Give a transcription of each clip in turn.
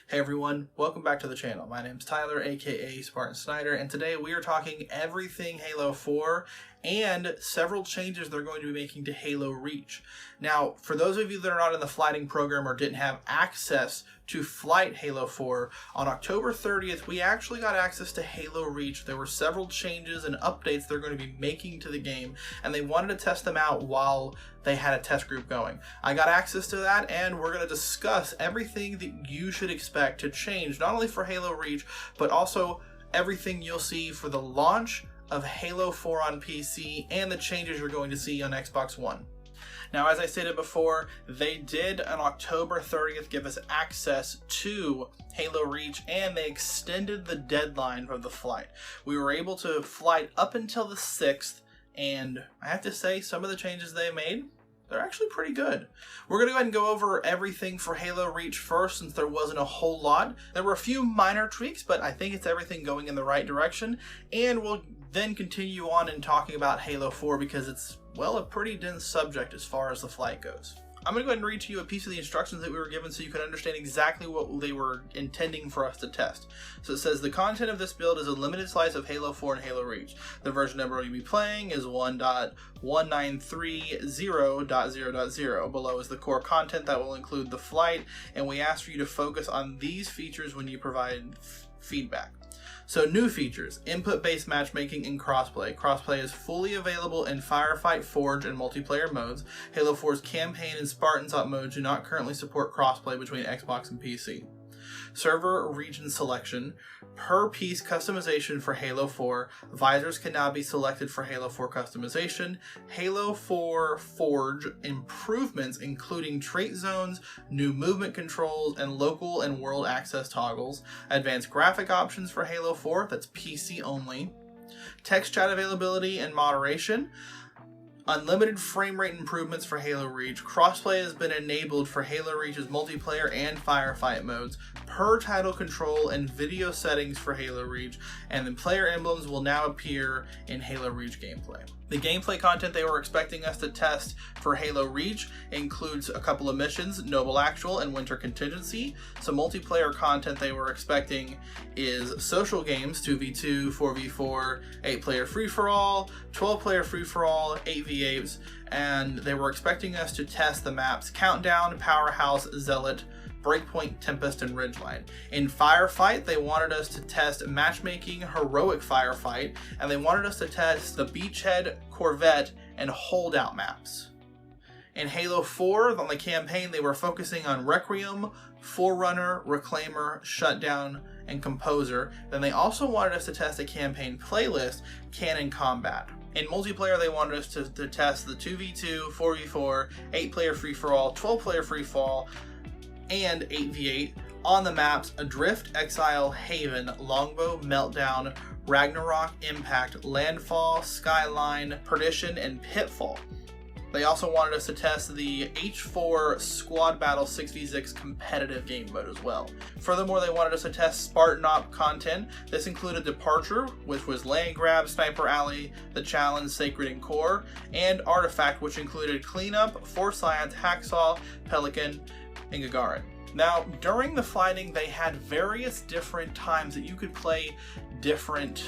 Hey everyone, welcome back to the channel. My name's Tyler, aka Spartan Snyder, and today we are talking everything Halo 4 and several changes they're going to be making to Halo Reach. Now, for those of you that are not in the flighting program or didn't have access to flight Halo 4, on October 30th, we actually got access to Halo Reach. There were several changes and updates they're going to be making to the game, and they wanted to test them out while they had a test group going. I got access to that, and we're going to discuss everything that you should expect to change, not only for Halo Reach, but also everything you'll see for the launch of Halo 4 on PC and the changes you're going to see on Xbox One. Now, as I stated before, they did on October 30th give us access to Halo Reach, and they extended the deadline for the flight. We were able to flight up until the 6th, and I have to say, some of the changes they made, they're actually pretty good. We're going to go ahead and go over everything for Halo Reach first, since there wasn't a whole lot. There were a few minor tweaks, but I think it's everything going in the right direction. And we'll then continue on in talking about Halo 4 because it's, well, a pretty dense subject as far as the flight goes. I'm going to go ahead and read to you a piece of the instructions that we were given so you can understand exactly what they were intending for us to test. So it says, the content of this build is a limited slice of Halo 4 and Halo Reach. The version number you'll be playing is 1.1930.0.0. Below is the core content that will include the flight, and we ask for you to focus on these features when you provide feedback. So new features, input-based matchmaking and crossplay. Crossplay is fully available in Firefight, Forge, and multiplayer modes. Halo 4's campaign and Spartans Up mode do not currently support crossplay between Xbox and PC. Server region selection, per piece customization for Halo 4. Visors can now be selected for Halo 4 customization. Halo 4 Forge improvements including trait zones, new movement controls, and local and world access toggles. Advanced graphic options for Halo 4, that's PC only. Text chat availability and moderation. Unlimited frame rate improvements for Halo Reach. Crossplay has been enabled for Halo Reach's multiplayer and Firefight modes. Per title control and video settings for Halo Reach. And then player emblems will now appear in Halo Reach gameplay. The gameplay content they were expecting us to test for Halo Reach includes a couple of missions, Noble Actual and Winter Contingency. Some multiplayer content they were expecting is social games, 2v2, 4v4, 8-player free-for-all, 12-player free-for-all, 8v8s, and they were expecting us to test the maps Countdown, Powerhouse, Zealot, Breakpoint, Tempest, and Ridgeline. In Firefight, they wanted us to test Matchmaking, Heroic Firefight, and they wanted us to test the Beachhead, Corvette, and Holdout maps. In Halo 4, on the campaign, they were focusing on Requiem, Forerunner, Reclaimer, Shutdown, and Composer. Then they also wanted us to test a campaign playlist, Canon Combat. In multiplayer, they wanted us to test the 2v2, 4v4, 8-player free-for-all, 12-player free-for-all, and 8v8 on the maps Adrift, Exile, Haven, Longbow, Meltdown, Ragnarok, Impact, Landfall, Skyline, Perdition, and Pitfall. They also wanted us to test the H4 Squad Battle 6v6 competitive game mode as well. Furthermore, they wanted us to test Spartan Op content. This included Departure, which was Land Grab, Sniper Alley, The Challenge, Sacred and Core, and Artifact, which included Cleanup, Force Science, Hacksaw, Pelican, and Gagarin. Now, during the fighting, they had various different times that you could play different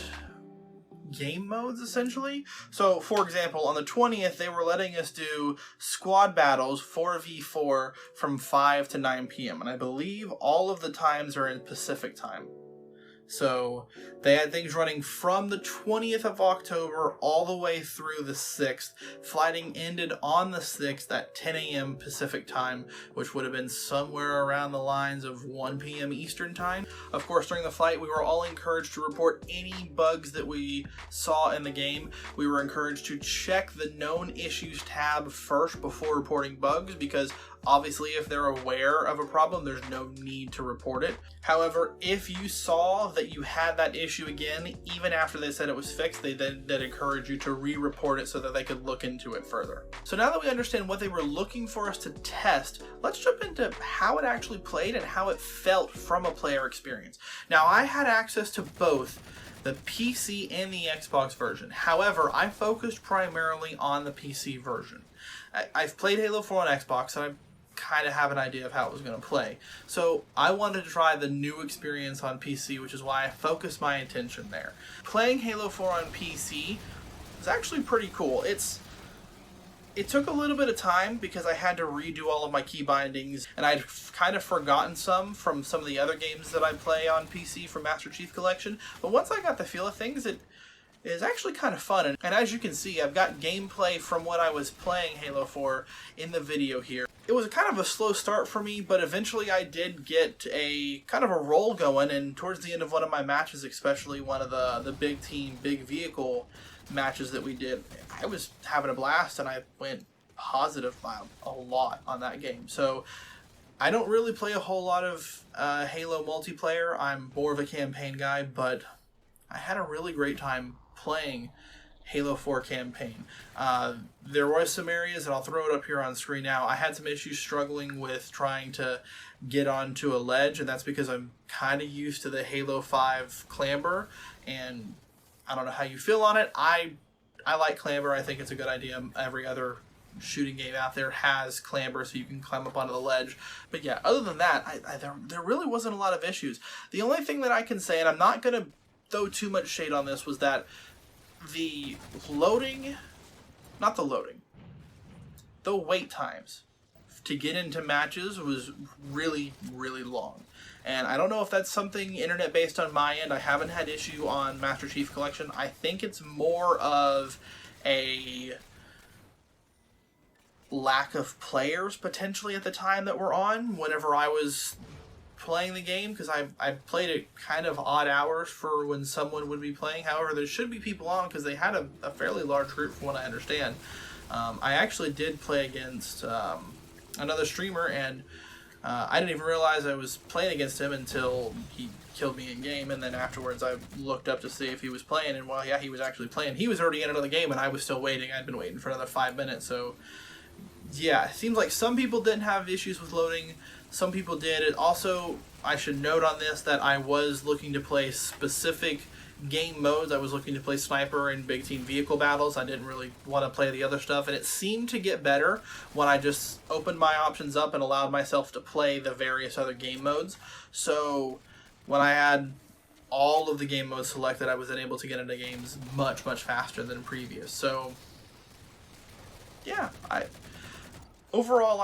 game modes, essentially. So, for example, on the 20th, they were letting us do squad battles 4v4 from 5 to 9 p.m. And I believe all of the times are in Pacific time. So they had things running from the 20th of October all the way through the 6th. Flighting ended on the 6th at 10 a.m. Pacific time, which would have been somewhere around the lines of 1 p.m. Eastern time. Of course, during the flight, we were all encouraged to report any bugs that we saw in the game. We were encouraged to check the known issues tab first before reporting bugs, because obviously, if they're aware of a problem, there's no need to report it. However, if you saw that you had that issue again, even after they said it was fixed, they then encourage you to re-report it so that they could look into it further. So now that we understand what they were looking for us to test, let's jump into how it actually played and how it felt from a player experience. Now, I had access to both the PC and the Xbox version. However, I focused primarily on the PC version. I've played Halo 4 on Xbox, and I've kind of have an idea of how it was going to play. So I wanted to try the new experience on PC, which is why I focused my attention there. Playing Halo 4 on PC was actually pretty cool. It took a little bit of time because I had to redo all of my key bindings, and I'd kind of forgotten some from some of the other games that I play on PC from Master Chief Collection. But once I got the feel of things, it is actually kind of fun. And as you can see, I've got gameplay from when I was playing Halo 4 in the video here. It was kind of a slow start for me, but eventually I did get a kind of a roll going, and towards the end of one of my matches, especially one of the big team, big vehicle matches that we did, I was having a blast, and I went positive by a lot on that game. So I don't really play a whole lot of Halo multiplayer. I'm more of a campaign guy, but I had a really great time playing Halo 4 campaign. There were some areas, and I'll throw it up here on screen now. I had some issues struggling with trying to get onto a ledge, and that's because I'm kind of used to the Halo 5 clamber, and I don't know how you feel on it. I like clamber. I think it's a good idea. Every other shooting game out there has clamber, so you can climb up onto the ledge. But yeah, other than that, there really wasn't a lot of issues. The only thing that I can say, and I'm not going to throw too much shade on this, was that the wait times to get into matches was really, really long. And I don't know if that's something internet based on my end. I haven't had issue on Master Chief Collection. I think it's more of a lack of players potentially at the time that were on whenever I was playing the game, because I played at kind of odd hours for when someone would be playing. However, there should be people on because they had a fairly large group from what I understand. I actually did play against another streamer, and I didn't even realize I was playing against him until he killed me in game, and then afterwards I looked up to see if he was playing, and well, yeah, he was actually playing. He was already in another game, and I was still waiting. I'd been waiting for another 5 minutes, so yeah, it seems like some people didn't have issues with loading. Some people did. It also, I should note on this that I was looking to play specific game modes. I was looking to play sniper and big team vehicle battles. I didn't really want to play the other stuff, and it seemed to get better when I just opened my options up and allowed myself to play the various other game modes. So when I had all of the game modes selected, I was then able to get into games much, much faster than previous. So yeah, overall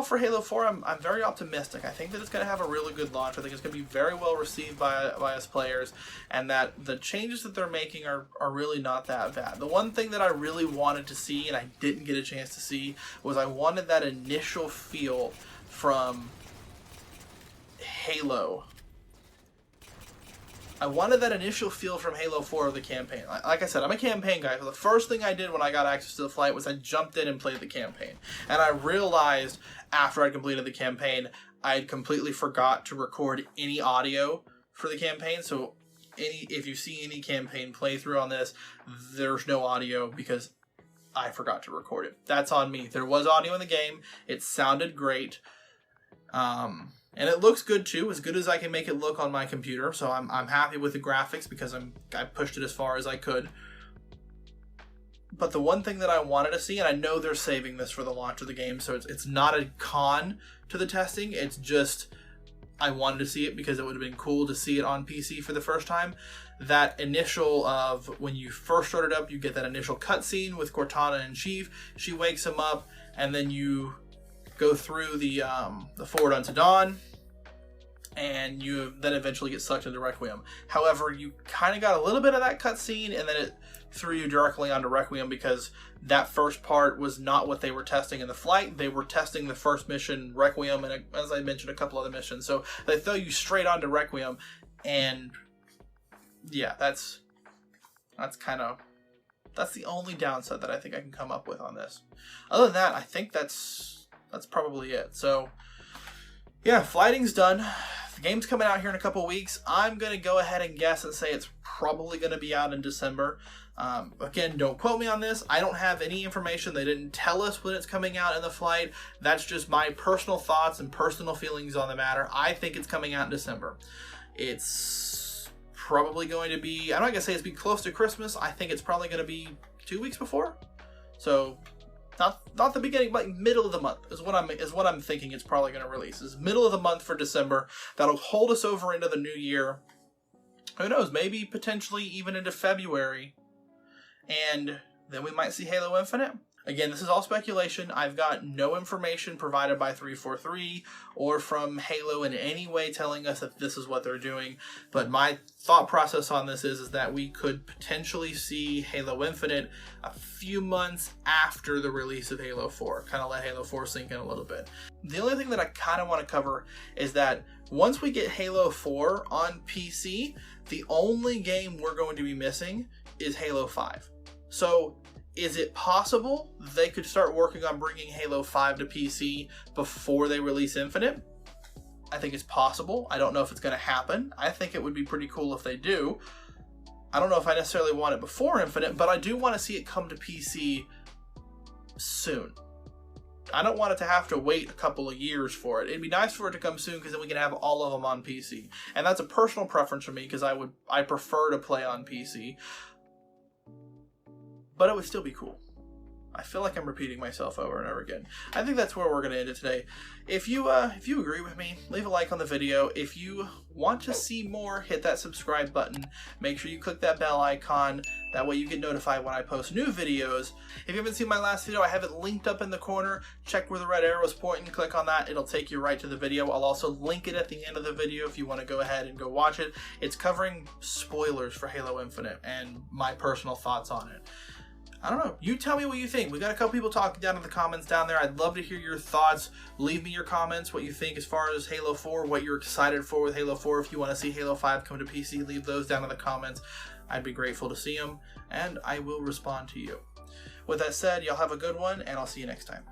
for Halo 4, I'm very optimistic. I think that it's going to have a really good launch. I think it's going to be very well received by us players, and that the changes that they're making are really not that bad. The one thing that I really wanted to see, and I didn't get a chance to see, was I wanted that initial feel from Halo. I wanted that initial feel from Halo 4 of the campaign. Like I said, I'm a campaign guy, so the first thing I did when I got access to the flight was I jumped in and played the campaign. And I realized after I completed the campaign, I had completely forgot to record any audio for the campaign. So if you see any campaign playthrough on this, there's no audio because I forgot to record it. That's on me. There was audio in the game. It sounded great. And it looks good too, as good as I can make it look on my computer. So I'm happy with the graphics because I pushed it as far as I could. But the one thing that I wanted to see, and I know they're saving this for the launch of the game, so it's not a con to the testing. It's just I wanted to see it because it would have been cool to see it on PC for the first time. That initial of when you first start it up, you get that initial cutscene with Cortana and Chief. She wakes him up, and then you go through the Forward Unto Dawn, and you then eventually get sucked into Requiem. However, you kind of got a little bit of that cutscene, and then it threw you directly onto Requiem because that first part was not what they were testing in the flight. They were testing the first mission, Requiem, and as I mentioned, a couple other missions. So they throw you straight onto Requiem, and yeah, that's the only downside that I think I can come up with on this. Other than that, I think that's probably it. So yeah, flighting's done. The game's coming out here in a couple weeks. I'm going to go ahead and guess and say it's probably going to be out in December. Again, don't quote me on this. I don't have any information. They didn't tell us when it's coming out in the flight. That's just my personal thoughts and personal feelings on the matter. I think it's coming out in December. It's probably going to be, I'm not going to say it's be close to Christmas. I think it's probably going to be 2 weeks before. So Not the beginning, but like middle of the month is what I'm thinking it's probably going to release. Is middle of the month for December. That'll hold us over into the new year. Who knows? Maybe potentially even into February. And then we might see Halo Infinite. Again, this is all speculation. I've got no information provided by 343 or from Halo in any way telling us that this is what they're doing. But my thought process on this is that we could potentially see Halo Infinite a few months after the release of Halo 4. Kind of let Halo 4 sink in a little bit. The only thing that I kind of want to cover is that once we get Halo 4 on PC, the only game we're going to be missing is Halo 5. So is it possible they could start working on bringing Halo 5 to PC before they release Infinite? I think it's possible. I don't know if it's going to happen. I think it would be pretty cool if they do. I don't know if I necessarily want it before Infinite, but I do want to see it come to PC soon. I don't want it to have to wait a couple of years for it. It'd be nice for it to come soon because then we can have all of them on PC. And that's a personal preference for me because I prefer to play on PC. But it would still be cool. I feel like I'm repeating myself over and over again. I think that's where we're going to end it today. If you agree with me, leave a like on the video. If you want to see more, hit that subscribe button. Make sure you click that bell icon. That way you get notified when I post new videos. If you haven't seen my last video, I have it linked up in the corner. Check where the red arrow is pointing. Click on that. It'll take you right to the video. I'll also link it at the end of the video if you want to go ahead and go watch it. It's covering spoilers for Halo Infinite and my personal thoughts on it. I don't know. You tell me what you think. We got a couple people talking down in the comments down there. I'd love to hear your thoughts. Leave me your comments, what you think as far as Halo 4, what you're excited for with Halo 4. If you want to see Halo 5 come to PC, leave those down in the comments. I'd be grateful to see them, and I will respond to you. With that said, y'all have a good one, and I'll see you next time.